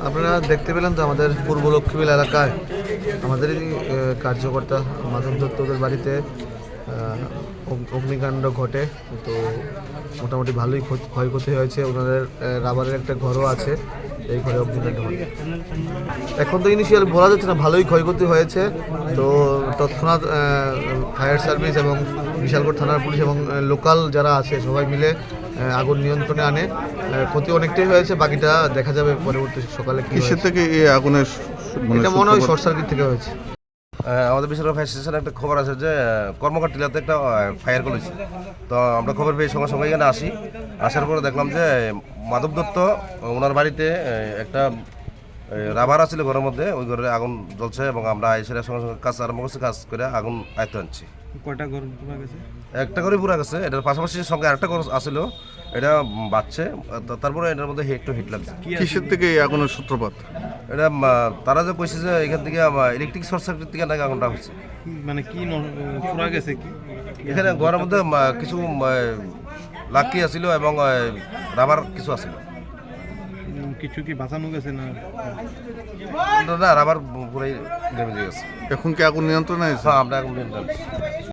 আপনারা দেখতে পেলেন তো আমাদের পূর্ব লক্ষ্মীবিল এলাকায় আমাদেরই কার্যকর্তা মাধব দত্তদের বাড়িতে অগ্নিকাণ্ড ঘটে। তো মোটামুটি ভালোই ক্ষয়ক্ষতি হয়েছে। ওনাদের রাবারের একটা ঘরও আছে, এই ঘরে অগ্নিকাণ্ড ঘটে। এখন তো ইনিশিয়াল বলা যাচ্ছে না, ভালোই ক্ষয়ক্ষতি হয়েছে। তো তৎক্ষণাৎ ফায়ার সার্ভিস এবং বিশালগড় থানার পুলিশ এবং লোকাল যারা আছে সবাই মিলে আগুন নিয়ন্ত্রণে আনে। ক্ষতি অনেকটাই হয়েছে, বাকিটা দেখা যাবে পরবর্তী সকালে। কিসের থেকে এই আগুনের? এটা মনে হয় শর্ট সার্কিট থেকে হয়েছে। আমাদের বিশালগড় ফায়ার স্টেশনে একটা খবর আছে যে কর্মকার টিলাতে একটা ফায়ার করেছে। তো আমরা খবর পেয়ে সঙ্গে সঙ্গে এখানে আসার পরে দেখলাম যে মাধব দত্ত ওনার বাড়িতে একটা রাবার আছিল ঘরের মধ্যে, ওই ঘরে আগুন জ্বলছে এবং আমরা এসে সঙ্গে সঙ্গে কাজ আরম্ভ করছি, কাজ করে আগুন আয়ত্তে আনছি। কয়টা ঘর পুরা গেছে? একটা করে পুরা গেছে। এটার পাশাপাশি সঙ্গে আরেকটা ঘর আসছিল, এটা বাঁচছে। তারপরে এটার মধ্যে একটু হিট লাগছে। কিসের থেকে এই আগুনের সূত্রপাত? এটা তারা যে কইছে যে এখান থেকে ইলেকট্রিক শর্ট সার্কিট থেকে নাকি আগুনটা হচ্ছে। মানে কি পুরা গেছে কি? এখানে ঘরের মধ্যে কিছু লাকি আছিল এবং রাবার কিছু আছিল। কিছু কি বাঁচানো গেছে না? না, রাবার পুরাই ড্যামেজ হয়ে গেছে। এখন কি আগুন নিয়ন্ত্রণে আছে? হ্যাঁ, আমরা এখন নিয়ন্ত্রণ।